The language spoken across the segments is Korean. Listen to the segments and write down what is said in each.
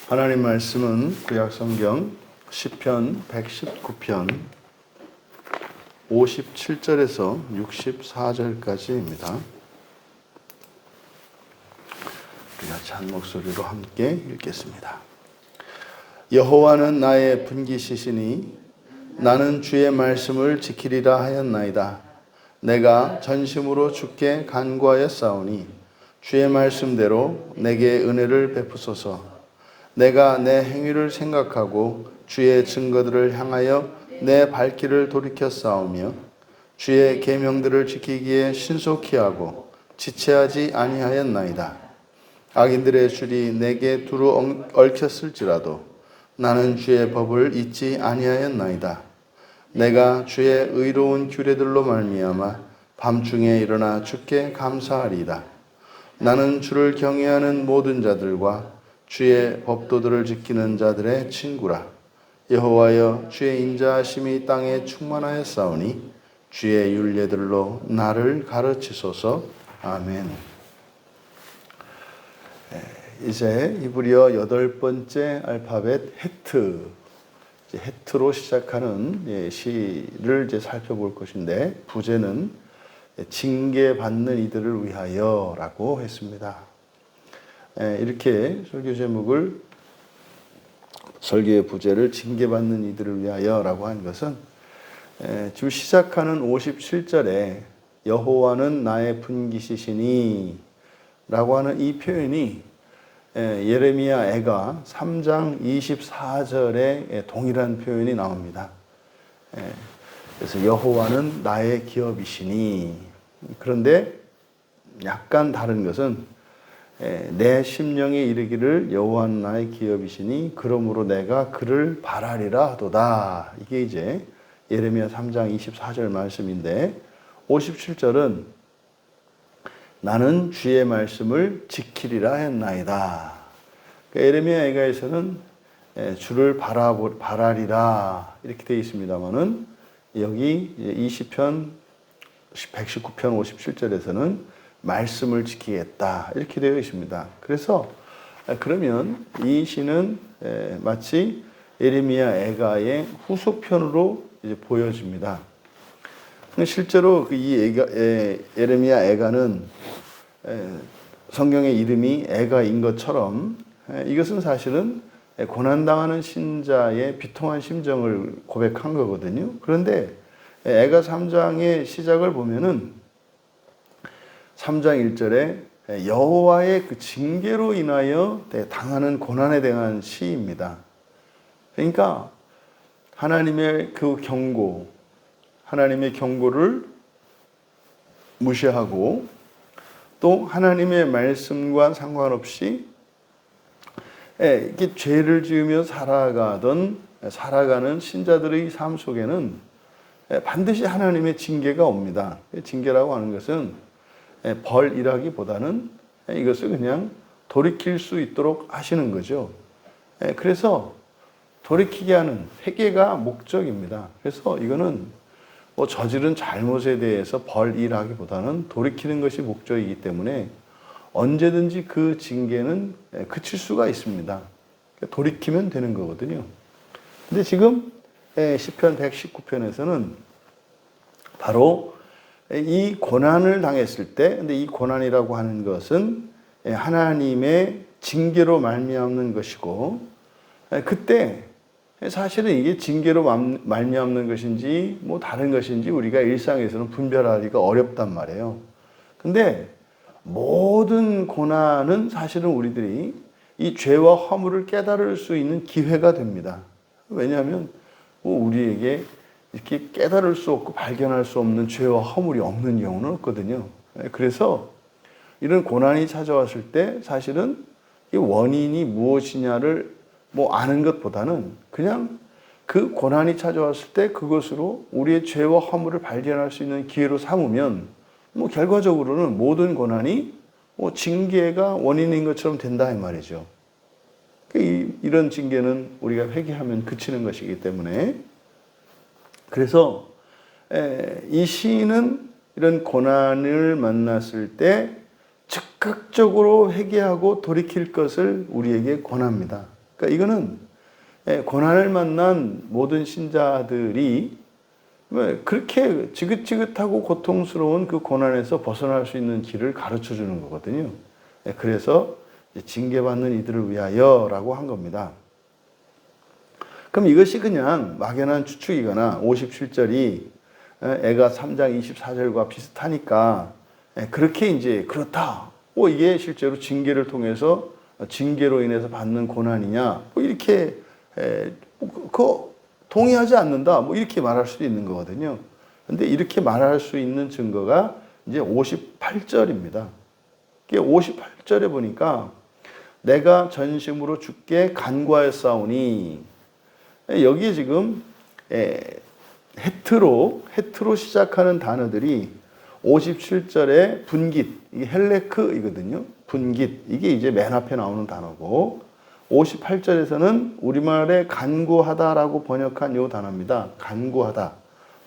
하나님 말씀은 구약성경 시편 119편 57절에서 64절까지입니다. 우리가 찬 목소리로 함께 읽겠습니다. 여호와는 나의 분깃이시니 나는 주의 말씀을 지키리라 하였나이다. 내가 전심으로 주께 간구하였사오니 주의 말씀대로 내게 은혜를 베푸소서. 내가 내 행위를 생각하고 주의 증거들을 향하여 내 발길을 돌이켰사오며 주의 계명들을 지키기에 신속히 하고 지체하지 아니하였나이다. 악인들의 줄이 내게 두루 얽혔을지라도 나는 주의 법을 잊지 아니하였나이다. 내가 주의 의로운 규례들로 말미암아 밤중에 일어나 주께 감사하리이다. 나는 주를 경외하는 모든 자들과 주의 법도들을 지키는 자들의 친구라. 여호와여, 주의 인자하심이 땅에 충만하였사오니 주의 율례들로 나를 가르치소서. 아멘. 이제 이브리어 8번째 알파벳 헤트, 헤트로 시작하는 시를 이제 살펴볼 것인데, 부제는 징계받는 이들을 위하여라고 했습니다. 이렇게 설교 제목을, 설교의 부제를 징계받는 이들을 위하여라고 한 것은 지금 시작하는 57절에 여호와는 나의 분깃이시니 라고 하는 이 표현이 예레미야 애가 3장 24절에 동일한 표현이 나옵니다. 그래서 여호와는 나의 기업이시니, 그런데 약간 다른 것은 내 심령에 이르기를 여호와는 나의 기업이시니 그러므로 내가 그를 바라리라 하도다. 이게 이제 예레미야 3장 24절 말씀인데, 57절은 나는 주의 말씀을 지키리라 했나이다. 그러니까 예레미야 애가에서는 주를 바라리라 이렇게 되어 있습니다만은, 여기 이 시편 119편 57절에서는 말씀을 지키겠다 이렇게 되어 있습니다. 그래서 그러면 이 시는 마치 예레미야 애가의 후속편으로 이제 보여집니다. 실제로 이 예레미야 애가는 성경의 이름이 애가인 것처럼 이것은 사실은 고난당하는 신자의 비통한 심정을 고백한 거거든요. 그런데 애가 3장의 시작을 보면은 3장 1절에 여호와의 그 징계로 인하여 당하는 고난에 대한 시입니다. 그러니까 하나님의 그 경고, 하나님의 경고를 무시하고 또 하나님의 말씀과 상관없이 이렇게 죄를 지으며 살아가는 신자들의 삶 속에는 반드시 하나님의 징계가 옵니다. 징계라고 하는 것은 벌이라기보다는 이것을 그냥 돌이킬 수 있도록 하시는 거죠. 그래서 돌이키게 하는 회개가 목적입니다. 그래서 이거는 저지른 잘못에 대해서 벌이라기보다는 돌이키는 것이 목적이기 때문에 언제든지 그 징계는 그칠 수가 있습니다. 돌이키면 되는 거거든요. 근데 지금 시편 119편에서는 바로 이 고난을 당했을 때, 근데 이 고난이라고 하는 것은 하나님의 징계로 말미암는 것이고, 그때 사실은 이게 징계로 말미암는 것인지 뭐 다른 것인지 우리가 일상에서는 분별하기가 어렵단 말이에요. 근데 모든 고난은 사실은 우리들이 이 죄와 허물을 깨달을 수 있는 기회가 됩니다. 왜냐하면 우리에게 이렇게 깨달을 수 없고 발견할 수 없는 죄와 허물이 없는 경우는 없거든요. 그래서 이런 고난이 찾아왔을 때 사실은 이 원인이 무엇이냐를 아는 것보다는 그냥 그 고난이 찾아왔을 때 그것으로 우리의 죄와 허물을 발견할 수 있는 기회로 삼으면 결과적으로는 모든 고난이 징계가 원인인 것처럼 된다 이 말이죠. 이런 징계는 우리가 회개하면 그치는 것이기 때문에, 그래서 이 시인은 이런 고난을 만났을 때 즉각적으로 회개하고 돌이킬 것을 우리에게 권합니다. 그러니까 이거는 고난을 만난 모든 신자들이 그렇게 지긋지긋하고 고통스러운 그 고난에서 벗어날 수 있는 길을 가르쳐 주는 거거든요. 그래서 징계받는 이들을 위하여라고 한 겁니다. 그럼 이것이 그냥 막연한 추측이거나 57절이 애가 3장 24절과 비슷하니까 그렇게 이제 그렇다. 이게 실제로 징계를 통해서 징계로 인해서 받는 고난이냐? 이렇게 동의하지 않는다. 이렇게 말할 수도 있는 거거든요. 근데 이렇게 말할 수 있는 증거가 이제 58절입니다. 58절에 보니까 내가 전심으로 주께 간구하였사오니 여기에 지금 헤트로 시작하는 단어들이 57절에 분깃, 이게 헬레크이거든요. 분깃, 이게 이제 맨 앞에 나오는 단어고 58절에서는 우리말에 간구하다라고 번역한 요 단어입니다. 간구하다.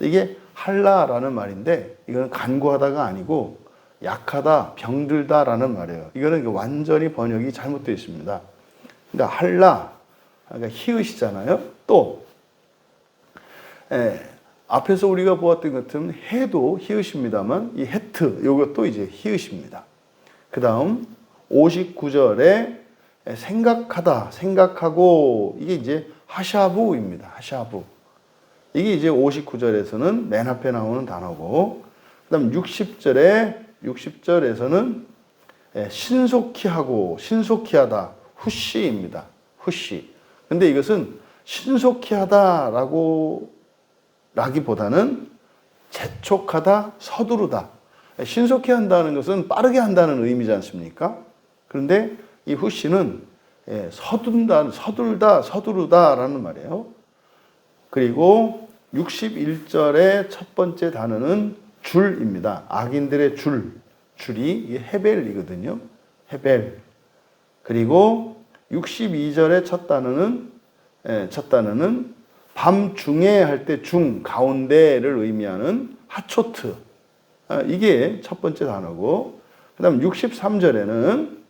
이게 할라라는 말인데 이거는 간구하다가 아니고 약하다, 병들다라는 말이에요. 이거는 완전히 번역이 잘못되어 있습니다. 그러니까 할라, 그러니까 히읗이잖아요. 또 앞에서 우리가 보았던 것 같은 해도 히읗입니다만 이 헤트, 이것도 이제 히읗입니다. 그 다음 59절에 생각하다, 생각하고 이게 이제 하샤부입니다. 하샤부. 이게 이제 59절에서는 맨 앞에 나오는 단어고 그 다음 60절에서는 신속히 하고 신속히 하다, 후시입니다. 후시. 근데 이것은 신속히 하다라기보다는 재촉하다, 서두르다. 신속히 한다는 것은 빠르게 한다는 의미지 않습니까? 그런데 이 후시는 서둘다, 서두르다라는 말이에요. 그리고 61절의 첫 번째 단어는 줄입니다. 악인들의 줄이 헤벨이거든요. 헤벨. 그리고 62절의 첫 단어는 밤중에 할 때 가운데를 의미하는 하초트. 이게 첫 번째 단어고, 그 다음 63절은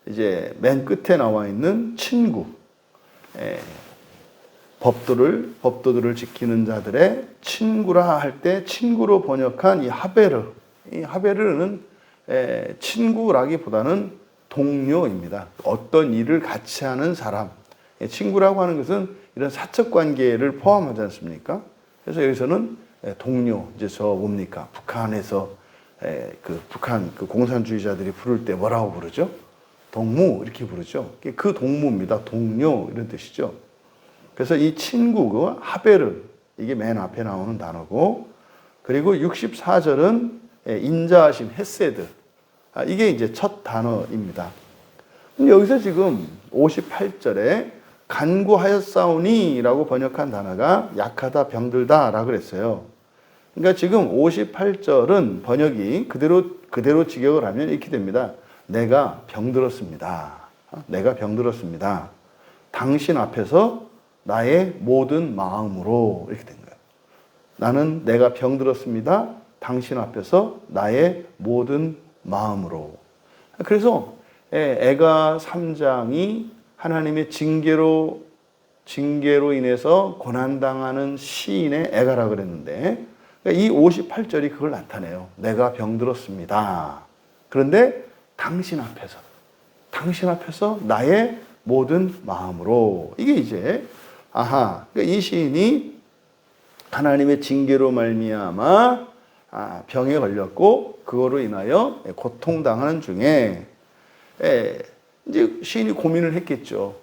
이제 맨 끝에 나와 있는 친구. 법도들을 지키는 자들의 친구라 할 때 친구로 번역한 이 하베르. 이 하베르는 친구라기보다는 동료입니다. 어떤 일을 같이 하는 사람. 친구라고 하는 것은 이런 사적 관계를 포함하지 않습니까? 그래서 여기서는 동료, 이제 뭡니까? 북한에서 북한 공산주의자들이 부를 때 뭐라고 부르죠? 동무 이렇게 부르죠. 그 동무입니다. 동료 이런 뜻이죠. 그래서 이 친구, 하베르, 이게 맨 앞에 나오는 단어고, 그리고 64절은 인자하심, 헤세드. 이게 이제 첫 단어입니다. 여기서 지금 58절에 간구하였사오니 라고 번역한 단어가 약하다, 병들다 라고 그랬어요. 그러니까 지금 58절은 번역이 그대로 직역을 하면 이렇게 됩니다. 내가 병들었습니다. 내가 병들었습니다. 당신 앞에서 나의 모든 마음으로 이렇게 된 거예요. 나는 내가 병들었습니다. 당신 앞에서 나의 모든 마음으로. 그래서 애가 3장이 하나님의 징계로 인해서 고난당하는 시인의 애가라 그랬는데 이 58절이 그걸 나타내요. 내가 병들었습니다. 그런데 당신 앞에서 나의 모든 마음으로. 이게 이제 그러니까 이 시인이 하나님의 징계로 말미암아 병에 걸렸고 그거로 인하여 고통당하는 중에 이제 시인이 고민을 했겠죠.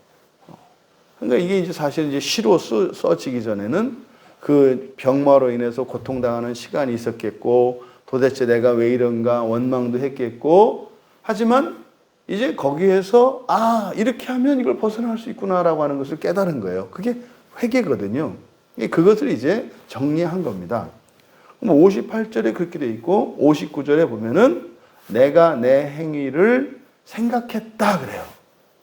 그러니까 이게 이제 사실 이제 시로 써지기 전에는 그 병마로 인해서 고통당하는 시간이 있었겠고 도대체 내가 왜 이런가 원망도 했겠고 하지만 이제 거기에서 이렇게 하면 이걸 벗어날 수 있구나라고 하는 것을 깨달은 거예요. 그게 회개거든요. 그것을 이제 정리한 겁니다. 58절에 그렇게 돼 있고 59절에 보면은 내가 내 행위를 생각했다 그래요.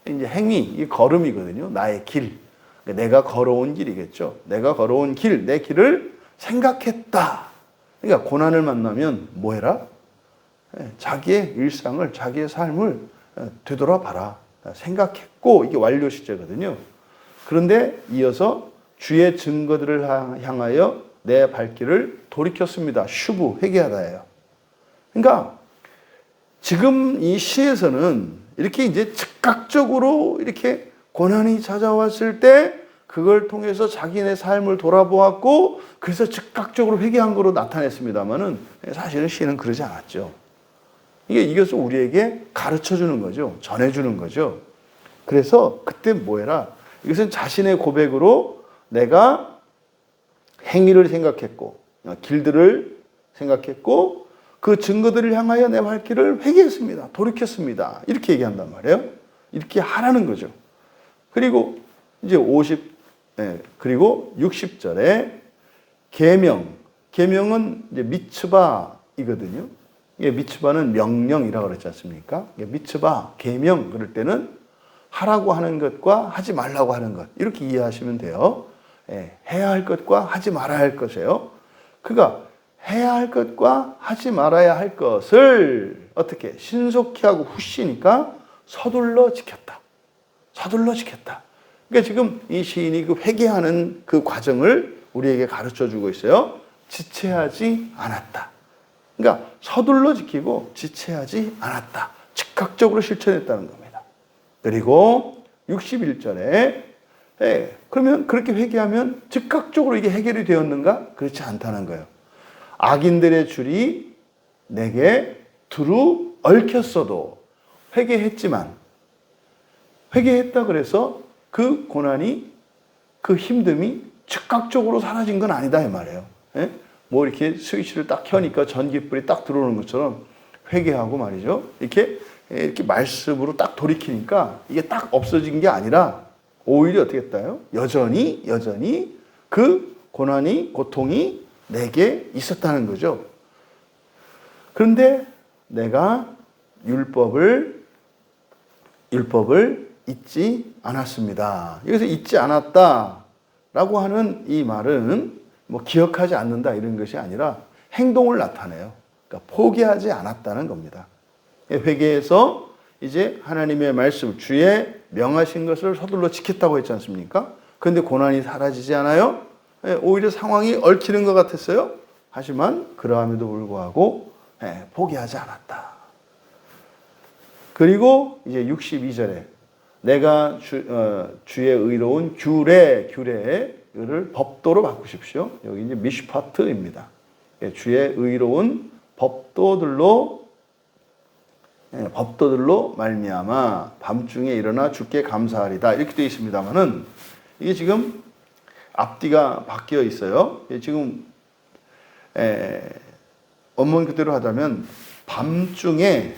이제 행위, 이 걸음이거든요. 나의 길. 내가 걸어온 길이겠죠. 내가 걸어온 길, 내 길을 생각했다. 그러니까 고난을 만나면 뭐 해라? 자기의 일상을, 자기의 삶을 되돌아봐라. 생각했고, 이게 완료 시제거든요. 그런데 이어서 주의 증거들을 향하여 내 발길을 돌이켰습니다. 슈브, 회개하다예요. 그러니까 지금 이 시에서는 이렇게 이제 즉각적으로 이렇게 고난이 찾아왔을 때 그걸 통해서 자기네 삶을 돌아보았고, 그래서 즉각적으로 회개한 거로 나타냈습니다만은 사실은 시는 그러지 않았죠. 이것을 우리에게 가르쳐 주는 거죠. 전해 주는 거죠. 그래서 그때 뭐 해라? 이것은 자신의 고백으로 내가 행위를 생각했고, 길들을 생각했고, 그 증거들을 향하여 내 발길을 회개했습니다. 돌이켰습니다. 이렇게 얘기한단 말이에요. 이렇게 하라는 거죠. 그리고 이제 그리고 60절에 계명은 이제 미츠바이거든요. 이게 미츠바는 명령이라고 그랬지 않습니까? 미츠바, 계명 그럴 때는 하라고 하는 것과 하지 말라고 하는 것, 이렇게 이해하시면 돼요. 해야 할 것과 하지 말아야 할 것이에요. 그러니까 해야 할 것과 하지 말아야 할 것을 어떻게 신속히 하고 후시니까 서둘러 지켰다. 서둘러 지켰다. 그러니까 지금 이 시인이 그 회개하는 그 과정을 우리에게 가르쳐 주고 있어요. 지체하지 않았다. 그러니까 서둘러 지키고 지체하지 않았다. 즉각적으로 실천했다는 겁니다. 그리고 61절에 그러면 그렇게 회개하면 즉각적으로 이게 해결이 되었는가? 그렇지 않다는 거예요. 악인들의 줄이 내게 두루 얽혔어도 회개했지만, 회개했다 그래서 그 고난이, 그 힘듦이 즉각적으로 사라진 건 아니다 이 말이에요. 뭐 이렇게 스위치를 딱 켜니까 전기불이 딱 들어오는 것처럼 회개하고 말이죠. 이렇게 말씀으로 딱 돌이키니까 이게 딱 없어진 게 아니라 오히려 어떻게 했다요? 여전히 그 고난이, 고통이 내게 있었다는 거죠. 그런데 내가 율법을 잊지 않았습니다. 여기서 잊지 않았다라고 하는 이 말은 뭐 기억하지 않는다 이런 것이 아니라 행동을 나타내요. 그러니까 포기하지 않았다는 겁니다. 회개해서 이제 하나님의 말씀, 주의 명하신 것을 서둘러 지켰다고 했지 않습니까? 그런데 고난이 사라지지 않아요? 오히려 상황이 얽히는 것 같았어요. 하지만 그러함에도 불구하고 포기하지 않았다. 그리고 이제 62절에 내가 주의 의로운 규례를 법도로 바꾸십시오. 여기 이제 미슈파트입니다. 주의 의로운 법도들로 말미암아 밤중에 일어나 주께 감사하리다. 이렇게 되어 있습니다만은 이게 지금 앞뒤가 바뀌어 있어요. 지금 원문 그대로 하자면 밤중에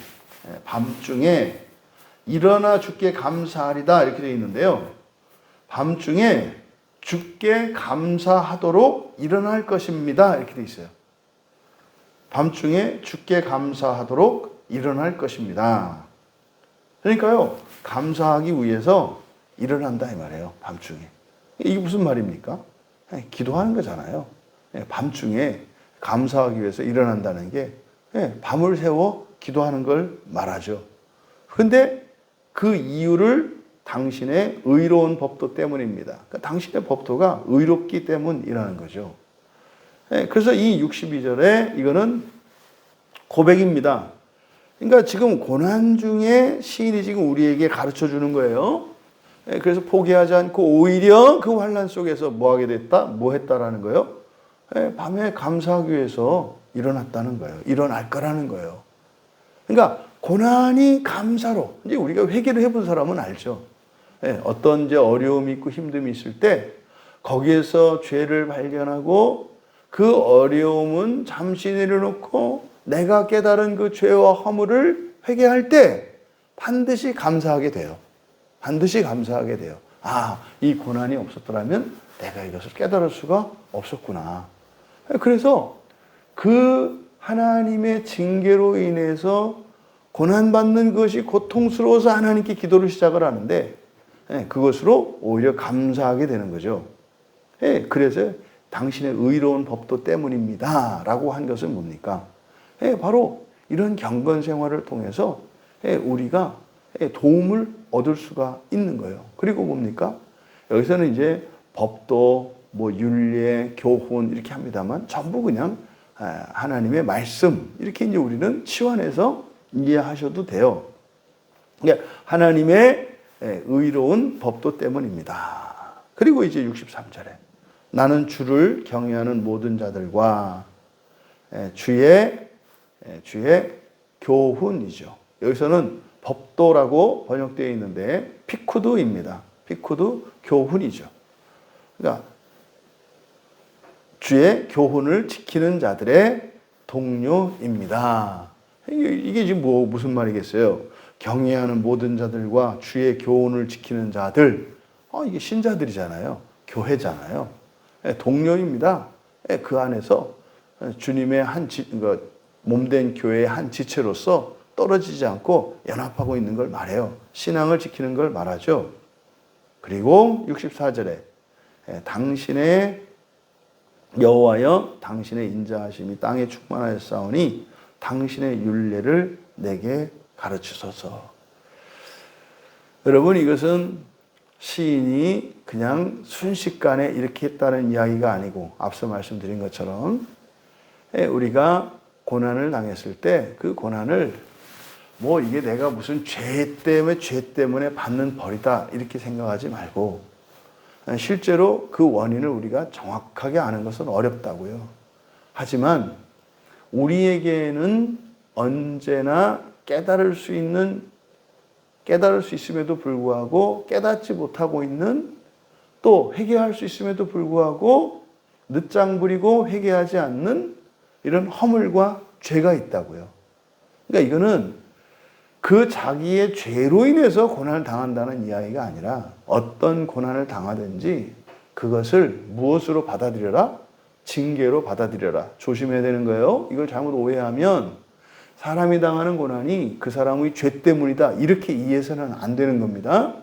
일어나 주께 감사하리다 이렇게 되어 있는데요. 밤중에 주께 감사하도록 일어날 것입니다. 이렇게 되어 있어요. 밤중에 주께 감사하도록 일어날 것입니다. 그러니까요, 감사하기 위해서 일어난다 이 말이에요. 밤중에. 이게 무슨 말입니까? 기도하는 거잖아요. 밤중에 감사하기 위해서 일어난다는 게 밤을 새워 기도하는 걸 말하죠. 그런데 그 이유를 당신의 의로운 법도 때문입니다. 그러니까 당신의 법도가 의롭기 때문이라는 거죠. 그래서 이 62절에 이거는 고백입니다. 그러니까 지금 고난 중에 시인이 지금 우리에게 가르쳐 주는 거예요. 그래서 포기하지 않고 오히려 그 환난 속에서 뭐 하게 됐다? 뭐 했다라는 거예요? 밤에 감사하기 위해서 일어났다는 거예요. 일어날 거라는 거예요. 그러니까 고난이 감사로, 이제 우리가 회개를 해본 사람은 알죠. 어떤 이제 어려움이 있고 힘듦이 있을 때 거기에서 죄를 발견하고 그 어려움은 잠시 내려놓고 내가 깨달은 그 죄와 허물을 회개할 때 반드시 감사하게 돼요. 반드시 감사하게 돼요. 아, 이 고난이 없었더라면 내가 이것을 깨달을 수가 없었구나. 그래서 그 하나님의 징계로 인해서 고난받는 것이 고통스러워서 하나님께 기도를 시작을 하는데 그것으로 오히려 감사하게 되는 거죠. 그래서 당신의 의로운 법도 때문입니다. 라고 한 것은 뭡니까? 바로 이런 경건 생활을 통해서 우리가 도움을 얻을 수가 있는 거예요. 그리고 뭡니까? 여기서는 이제 법도, 뭐 윤례, 교훈 이렇게 합니다만 전부 그냥 하나님의 말씀 이렇게 이제 우리는 치환해서 이해하셔도 돼요. 그러니까 하나님의 의로운 법도 때문입니다. 그리고 이제 63절에 나는 주를 경외하는 모든 자들과 주의 교훈이죠. 여기서는 법도라고 번역되어 있는데 피쿠드입니다. 피쿠드 교훈이죠. 그러니까 주의 교훈을 지키는 자들의 동료입니다. 이게 지금 무슨 말이겠어요? 경외하는 모든 자들과 주의 교훈을 지키는 자들. 이게 신자들이잖아요. 교회잖아요. 동료입니다. 그 안에서 주님의 몸된 교회의 한 지체로서 떨어지지 않고 연합하고 있는 걸 말해요. 신앙을 지키는 걸 말하죠. 그리고 64절에 당신의 여호와여 당신의 인자하심이 땅에 충만하였사오니 당신의 율례를 내게 가르치소서. 여러분, 이것은 시인이 그냥 순식간에 이렇게 했다는 이야기가 아니고 앞서 말씀드린 것처럼 우리가 고난을 당했을 때 그 고난을 이게 내가 무슨 죄 때문에 받는 벌이다 이렇게 생각하지 말고 실제로 그 원인을 우리가 정확하게 아는 것은 어렵다고요. 하지만 우리에게는 언제나 깨달을 수 있음에도 불구하고 깨닫지 못하고 있는, 또 회개할 수 있음에도 불구하고 늦장 부리고 회개하지 않는 이런 허물과 죄가 있다고요. 그러니까 이거는 그 자기의 죄로 인해서 고난을 당한다는 이야기가 아니라 어떤 고난을 당하든지 그것을 무엇으로 받아들여라? 징계로 받아들여라. 조심해야 되는 거예요. 이걸 잘못 오해하면 사람이 당하는 고난이 그 사람의 죄 때문이다 이렇게 이해해서는 안 되는 겁니다.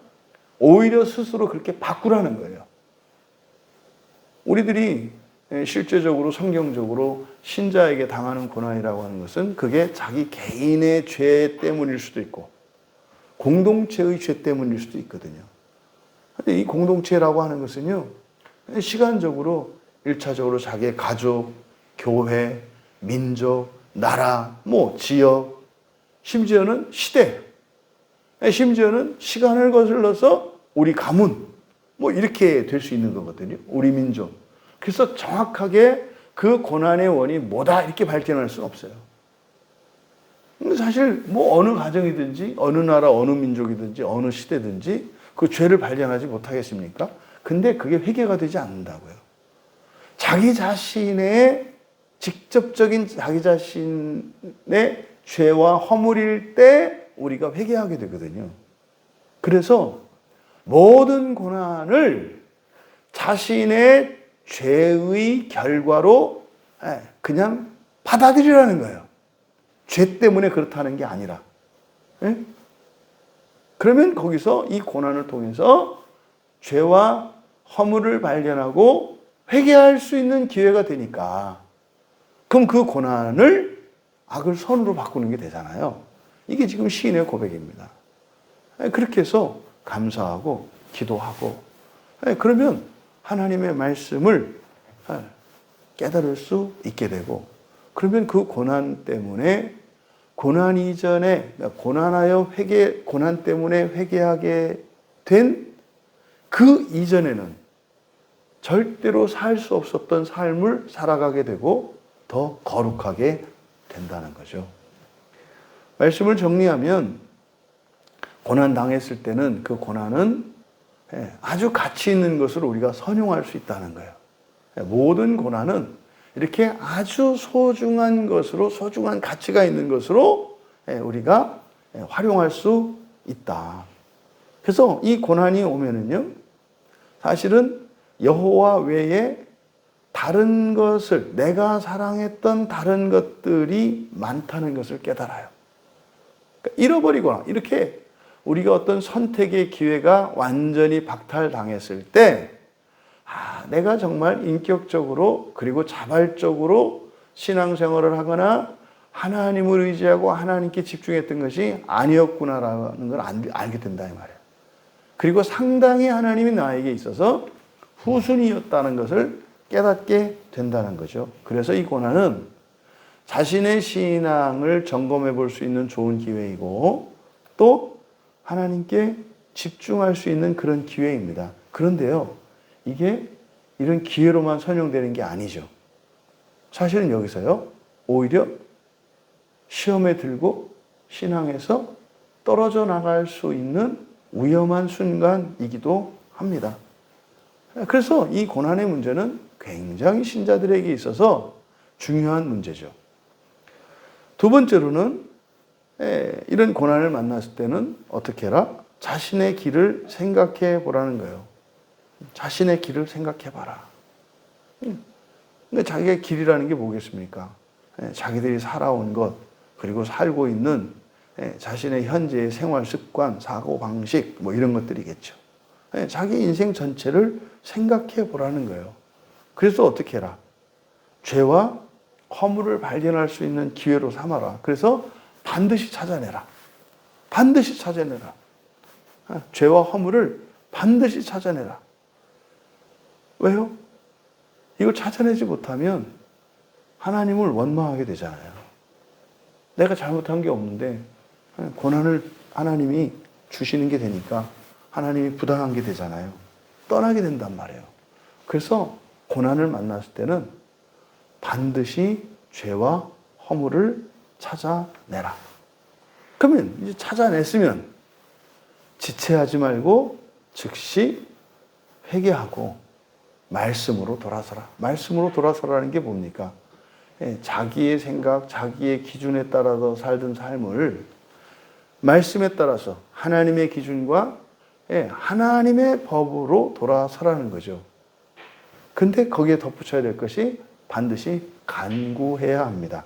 오히려 스스로 그렇게 바꾸라는 거예요. 우리들이 실제적으로 성경적으로 신자에게 당하는 고난이라고 하는 것은 그게 자기 개인의 죄 때문일 수도 있고 공동체의 죄 때문일 수도 있거든요. 근데 이 공동체라고 하는 것은요, 시간적으로 1차적으로 자기의 가족, 교회, 민족, 나라, 지역, 심지어는 시대, 심지어는 시간을 거슬러서 우리 가문, 이렇게 될 수 있는 거거든요. 우리 민족. 그래서 정확하게 그 고난의 원이 뭐다 이렇게 발견할 수는 없어요. 사실 어느 가정이든지 어느 나라 어느 민족이든지 어느 시대든지 그 죄를 발견하지 못하겠습니까? 근데 그게 회개가 되지 않는다고요. 자기 자신의 직접적인 자기 자신의 죄와 허물일 때 우리가 회개하게 되거든요. 그래서 모든 고난을 자신의 죄의 결과로 그냥 받아들이라는 거예요. 죄 때문에 그렇다는 게 아니라. 그러면 거기서 이 고난을 통해서 죄와 허물을 발견하고 회개할 수 있는 기회가 되니까 그럼 그 고난을 악을 선으로 바꾸는 게 되잖아요. 이게 지금 시인의 고백입니다. 그렇게 해서 감사하고 기도하고 그러면 하나님의 말씀을 깨달을 수 있게 되고, 그러면 그 고난 때문에 고난 이전에 고난 때문에 회개하게 된 그 이전에는 절대로 살 수 없었던 삶을 살아가게 되고 더 거룩하게 된다는 거죠. 말씀을 정리하면 고난 당했을 때는 그 고난은 아주 가치 있는 것으로 우리가 선용할 수 있다는 거예요. 모든 고난은 이렇게 아주 소중한 것으로, 소중한 가치가 있는 것으로 우리가 활용할 수 있다. 그래서 이 고난이 오면은요, 사실은 여호와 외에 다른 것을, 내가 사랑했던 다른 것들이 많다는 것을 깨달아요. 그러니까 잃어버리거나 이렇게 우리가 어떤 선택의 기회가 완전히 박탈당했을 때, 내가 정말 인격적으로 그리고 자발적으로 신앙생활을 하거나 하나님을 의지하고 하나님께 집중했던 것이 아니었구나라는 걸 알게 된다 이 말이에요. 그리고 상당히 하나님이 나에게 있어서 후순위였다는 것을 깨닫게 된다는 거죠. 그래서 이 고난은 자신의 신앙을 점검해 볼 수 있는 좋은 기회이고 또 하나님께 집중할 수 있는 그런 기회입니다. 그런데요, 이게 이런 기회로만 선용되는 게 아니죠. 사실은 여기서요, 오히려 시험에 들고 신앙에서 떨어져 나갈 수 있는 위험한 순간이기도 합니다. 그래서 이 고난의 문제는 굉장히 신자들에게 있어서 중요한 문제죠. 두 번째로는 이런 고난을 만났을 때는 어떻게 해라? 자신의 길을 생각해 보라는 거예요. 자신의 길을 생각해 봐라. 근데 자기의 길이라는 게 뭐겠습니까? 자기들이 살아온 것, 그리고 살고 있는 자신의 현재의 생활 습관, 사고 방식, 뭐 이런 것들이겠죠. 자기 인생 전체를 생각해 보라는 거예요. 그래서 어떻게 해라? 죄와 허물을 발견할 수 있는 기회로 삼아라. 그래서 반드시 찾아내라. 반드시 찾아내라. 죄와 허물을 반드시 찾아내라. 왜요? 이걸 찾아내지 못하면 하나님을 원망하게 되잖아요. 내가 잘못한 게 없는데 고난을 하나님이 주시는 게 되니까 하나님이 부당한 게 되잖아요. 떠나게 된단 말이에요. 그래서 고난을 만났을 때는 반드시 죄와 허물을 찾아내라. 그러면 이제 찾아냈으면 지체하지 말고 즉시 회개하고 말씀으로 돌아서라. 말씀으로 돌아서라는 게 뭡니까? 자기의 생각, 자기의 기준에 따라서 살던 삶을 말씀에 따라서 하나님의 기준과 하나님의 법으로 돌아서라는 거죠. 근데 거기에 덧붙여야 될 것이 반드시 간구해야 합니다.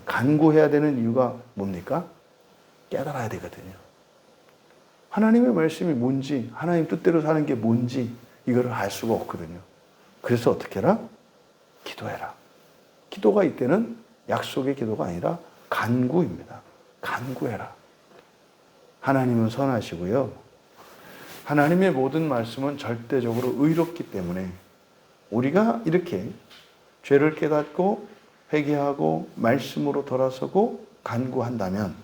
간구해야 되는 이유가 뭡니까? 깨달아야 되거든요. 하나님의 말씀이 뭔지, 하나님 뜻대로 사는 게 뭔지 이거를 알 수가 없거든요. 그래서 어떻게 해라? 기도해라. 기도가 이때는 약속의 기도가 아니라 간구입니다. 간구해라. 하나님은 선하시고요. 하나님의 모든 말씀은 절대적으로 의롭기 때문에 우리가 이렇게 죄를 깨닫고 회개하고 말씀으로 돌아서고 간구한다면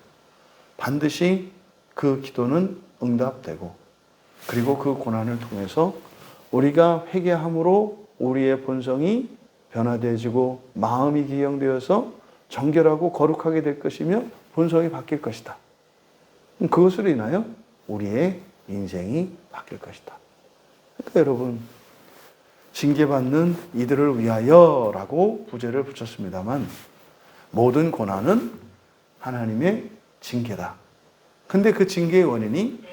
반드시 그 기도는 응답되고 그리고 그 고난을 통해서 우리가 회개함으로 우리의 본성이 변화되어지고 마음이 기경되어서 정결하고 거룩하게 될 것이며 본성이 바뀔 것이다. 그것으로 인하여 우리의 인생이 바뀔 것이다. 그러니까 여러분, 징계받는 이들을 위하여라고 부제를 붙였습니다만 모든 고난은 하나님의 징계다. 근데 그 징계의 원인이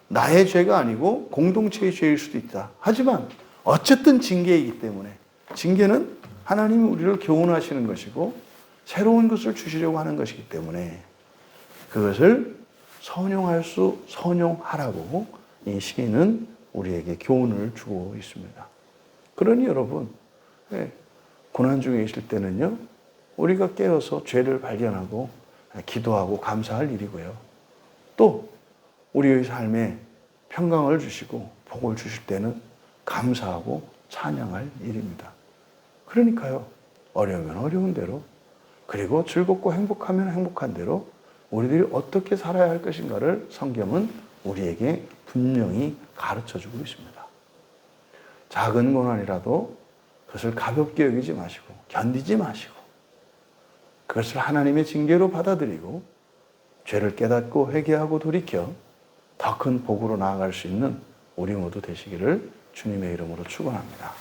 나의 죄가 아니고 공동체의 죄일 수도 있다. 하지만 어쨌든 징계이기 때문에 징계는 하나님이 우리를 교훈하시는 것이고 새로운 것을 주시려고 하는 것이기 때문에 그것을 선용하라고 이 시인은 우리에게 교훈을 주고 있습니다. 그러니 여러분, 고난 중에 있을 때는요, 우리가 깨어서 죄를 발견하고 기도하고 감사할 일이고요. 또 우리의 삶에 평강을 주시고 복을 주실 때는 감사하고 찬양할 일입니다. 그러니까요, 어려우면 어려운 대로, 그리고 즐겁고 행복하면 행복한 대로 우리들이 어떻게 살아야 할 것인가를 성경은 우리에게 분명히 가르쳐주고 있습니다. 작은 고난이라도 그것을 가볍게 여기지 마시고 견디지 마시고 그것을 하나님의 징계로 받아들이고 죄를 깨닫고 회개하고 돌이켜 더 큰 복으로 나아갈 수 있는 우리 모두 되시기를 주님의 이름으로 축원합니다.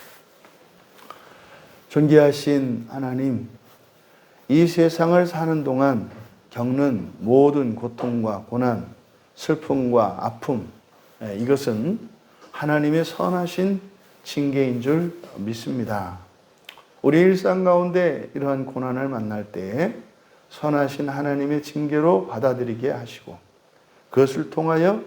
존귀하신 하나님, 이 세상을 사는 동안 겪는 모든 고통과 고난, 슬픔과 아픔, 이것은 하나님의 선하신 징계인 줄 믿습니다. 우리 일상 가운데 이러한 고난을 만날 때에 선하신 하나님의 징계로 받아들이게 하시고 그것을 통하여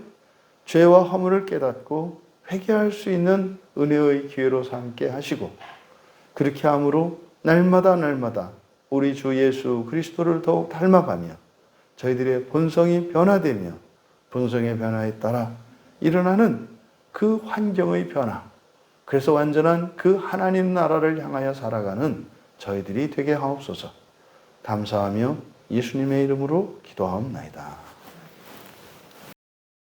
죄와 허물을 깨닫고 회개할 수 있는 은혜의 기회로 삼게 하시고 그렇게 함으로 날마다 우리 주 예수 그리스도를 더욱 닮아가며 저희들의 본성이 변화되며 본성의 변화에 따라 일어나는 그 환경의 변화, 그래서 완전한 그 하나님 나라를 향하여 살아가는 저희들이 되게 하옵소서. 감사하며 예수님의 이름으로 기도하옵나이다.